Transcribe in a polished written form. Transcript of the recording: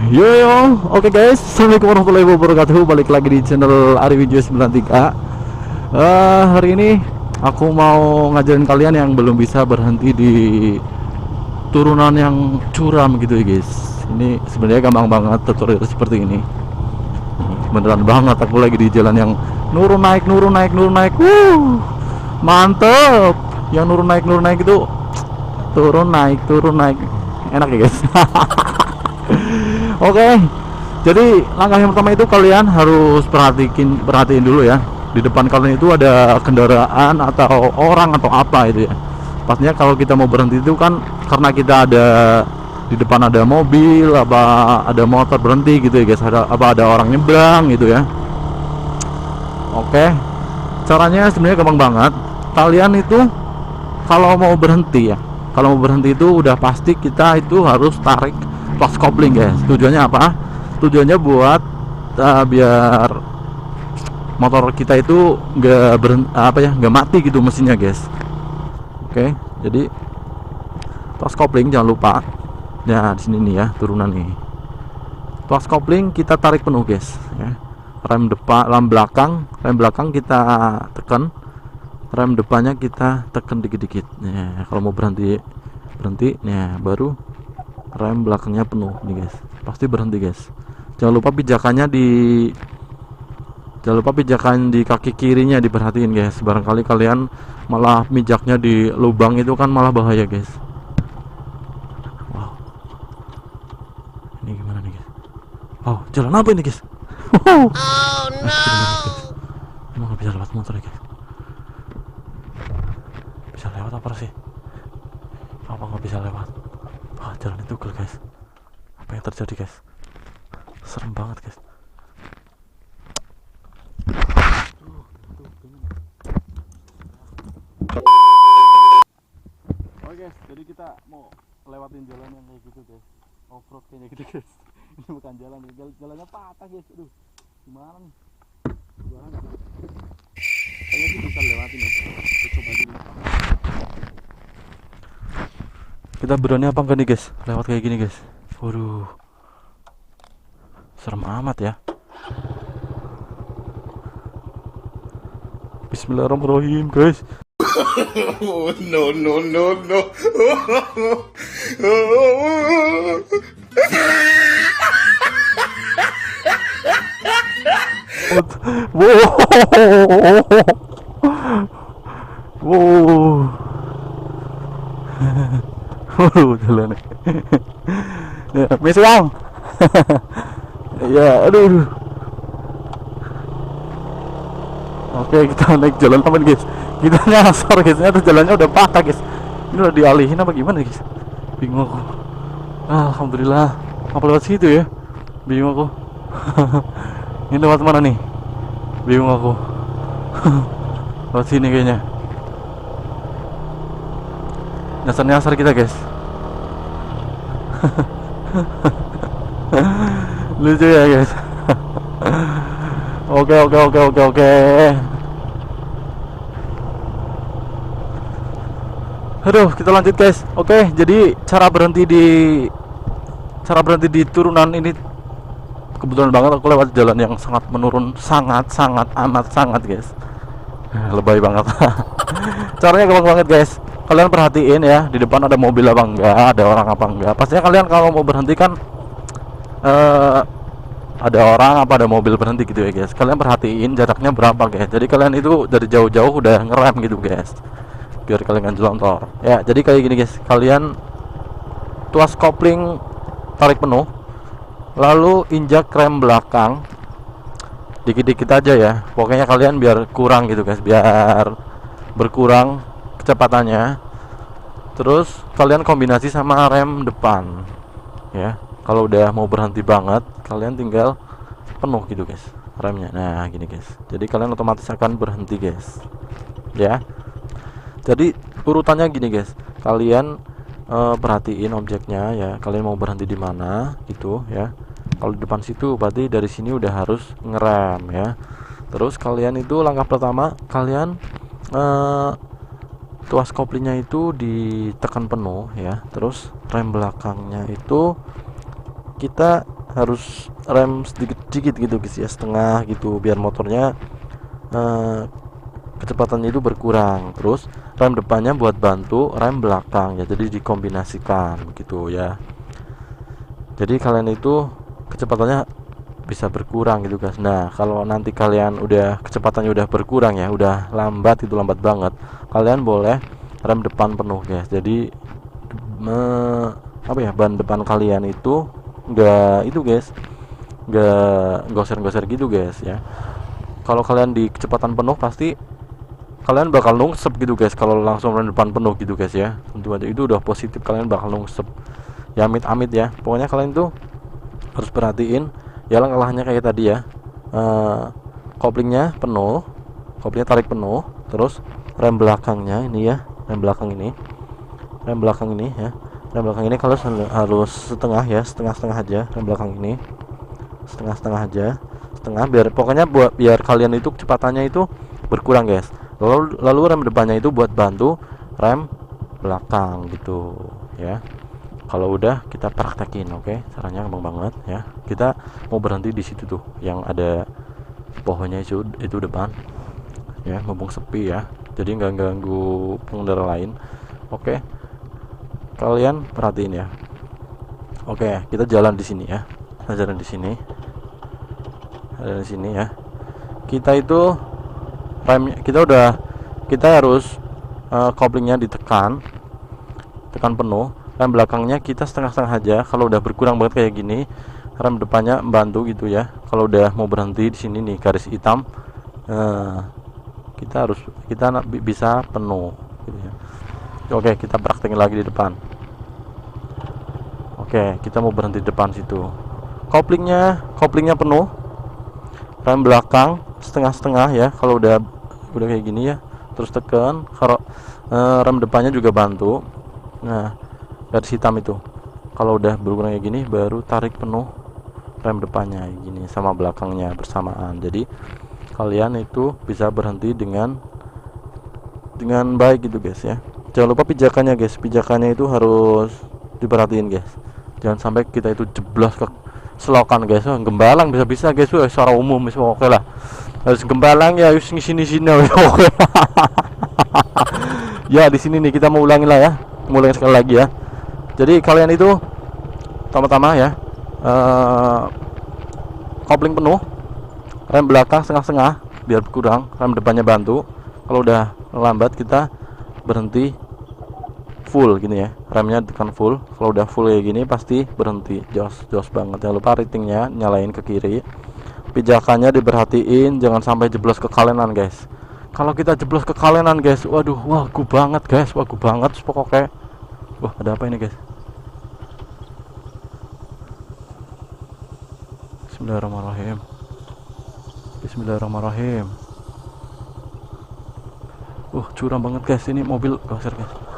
Yo yo, oke guys, assalamualaikum warahmatullahi wabarakatuh. Balik lagi di channel Ari Wijaya 93. Hari ini aku mau ngajarin kalian yang belum bisa berhenti di turunan yang curam gitu ya guys. Ini sebenarnya gampang banget tutorial seperti ini. Beneran banget, aku lagi di jalan yang nurun naik, nurun naik, nurun naik. Mantep. Yang nurun naik itu turun naik. Enak ya guys. Oke, jadi langkah yang pertama itu kalian harus perhatiin dulu ya. Di depan kalian itu ada kendaraan atau orang atau apa itu ya. Pastinya kalau kita mau berhenti itu kan karena kita ada di depan ada mobil, apa ada motor berhenti gitu ya guys. Ada orang nyebrang gitu ya. Oke, caranya sebenarnya gampang banget. Kalian itu kalau mau berhenti ya, kalau mau berhenti itu udah pasti kita itu harus tarik plus kopling guys. Tujuannya apa? Tujuannya buat biar motor kita itu nggak mati gitu mesinnya guys. Oke, jadi plus kopling jangan lupa. Nah di sini nih ya turunan nih. Plus kopling kita tarik penuh guys. Ya. Rem belakang kita tekan. Rem depannya kita tekan dikit-dikit. Nah, kalau mau berhenti, nah baru rem belakangnya penuh nih guys, pasti berhenti guys. Jangan lupa pijakan di kaki kirinya diperhatiin guys. Barangkali kalian malah mijaknya di lubang itu kan malah bahaya guys. Wow, ini gimana nih guys? Oh, jalan apa ini guys? Oh no, emang nggak bisa lewat motor ya guys? Bisa lewat apa sih? Apa nggak bisa lewat? Wah, jalan itu guys. Apa yang terjadi guys? Serem banget guys. Oke guys, jadi kita mau lewatin jalan yang kayak gitu guys. Off-road kayaknya gitu guys. Ini bukan jalan, jalannya patah guys. Aduh, gimana nih? Gimana? Kayaknya sih bisa lewatin ya. Kita coba dulu. Kita berani apa enggak nih guys? Lewat kayak gini guys. Waduh, serem amat ya. Bismillahirrahmanirrahim guys. Oh, no, no, no, no. Wow. Waduh, jalan. Ya, misi bang. Ya, aduh. Oke, kita naik jalan apa nih guys? Kita nyasar guys, ternyata jalannya udah patah guys. Ini udah dialihin apa gimana guys? Bingung aku. Alhamdulillah, apa lewat situ ya? Bingung aku. Ini lewat mana nih? Bingung aku. Lewat sini kayaknya. Nyasar kita guys. Lucu ya guys. Oke. Aduh, kita lanjut guys. Oke, jadi cara berhenti di turunan ini kebetulan banget aku lewat jalan yang sangat menurun, sangat amat guys. Lebay banget. Caranya gampang banget guys. Kalian perhatiin ya, di depan ada mobil apa enggak, ada orang apa enggak. Pastinya kalian kalau mau berhenti kan ada orang apa ada mobil berhenti gitu ya guys. Kalian perhatiin jaraknya berapa guys. Jadi kalian itu dari jauh-jauh udah ngerem gitu guys, biar kalian nggak jelontor ya. Jadi kayak gini guys, kalian tuas kopling tarik penuh, lalu injak rem belakang dikit-dikit aja ya. Pokoknya kalian biar kurang gitu guys, biar berkurang kecepatannya. Terus kalian kombinasi sama rem depan ya. Kalau udah mau berhenti banget, kalian tinggal penuh gitu guys remnya. Nah gini guys, jadi kalian otomatis akan berhenti guys ya. Jadi urutannya gini guys, kalian perhatiin objeknya ya. Kalian mau berhenti di mana gitu ya. Kalau di depan situ berarti dari sini udah harus ngerem ya. Terus kalian itu langkah pertama, kalian tuas koplingnya itu ditekan penuh ya. Terus rem belakangnya itu kita harus rem sedikit-sedikit gitu guys ya, setengah gitu, biar motornya kecepatannya itu berkurang. Terus rem depannya buat bantu rem belakang ya, jadi dikombinasikan begitu ya. Jadi kalian itu kecepatannya bisa berkurang gitu guys. Nah kalau nanti kalian udah kecepatannya udah berkurang ya, udah lambat, itu lambat banget, kalian boleh rem depan penuh guys. Jadi ban depan kalian itu enggak itu guys, enggak goser-goser gitu guys ya. Kalau kalian di kecepatan penuh pasti kalian bakal nungsep gitu guys, kalau langsung rem depan penuh gitu guys ya. Tentu aja itu udah positif, kalian bakal nungsep ya, amit-amit ya. Pokoknya kalian tuh harus perhatiin ya langkah-langkahnya kayak tadi ya. Koplingnya penuh, koplingnya tarik penuh, terus rem belakangnya ini ya, rem belakang ini ya, rem belakang ini kalian harus setengah ya, setengah aja rem belakang ini, setengah aja, biar pokoknya biar kalian itu kecepatannya itu berkurang guys. Lalu rem depannya itu buat bantu rem belakang gitu ya. Kalau udah kita praktekin, oke? Caranya gampang banget ya. Kita mau berhenti di situ tuh yang ada pohonnya itu depan ya, mumpung sepi ya, jadi nggak ganggu pengendara lain. Oke, kalian perhatiin ya. Oke, kita jalan di sini ya, kita jalan di sini, ya. Kita itu rem kita harus koplingnya tekan penuh, rem belakangnya kita setengah aja. Kalau udah berkurang banget kayak gini, rem depannya membantu gitu ya. Kalau udah mau berhenti di sini nih garis hitam, kita bisa penuh gitu ya. Oke, kita praktekin lagi di depan. Oke, kita mau berhenti di depan situ. Koplingnya penuh, rem belakang setengah ya. Kalau udah kayak gini ya, terus tekan. Kalau rem depannya juga bantu. Nah, garis hitam itu kalau udah berkurang kayak gini, baru tarik penuh rem depannya gini sama belakangnya bersamaan. Jadi kalian itu bisa berhenti dengan baik gitu guys ya. Jangan lupa pijakannya guys, pijakannya itu harus diperhatiin guys. Jangan sampai kita itu jeblos ke selokan guys. Gembalang bisa guys, secara umum oke lah. Harus gembalang ya, sini oke. Ya di sini nih kita mau ulangi lah ya, sekali lagi ya. Jadi kalian itu pertama-tama ya, kopling penuh, rem belakang setengah biar kurang, rem depannya bantu. Kalau udah lambat kita berhenti full gini ya, remnya tekan full. Kalau udah full kayak gini pasti berhenti, jos banget. Jangan lupa ratingnya nyalain ke kiri, pijakannya diperhatiin, jangan sampai jeblos ke kalenan guys. Kalau kita jeblos ke kalenan guys, waduh, wagu banget guys, pokoknya. Wah, ada apa ini guys? Bismillahirrahmanirrahim. Curam banget guys, ini mobil goser guys.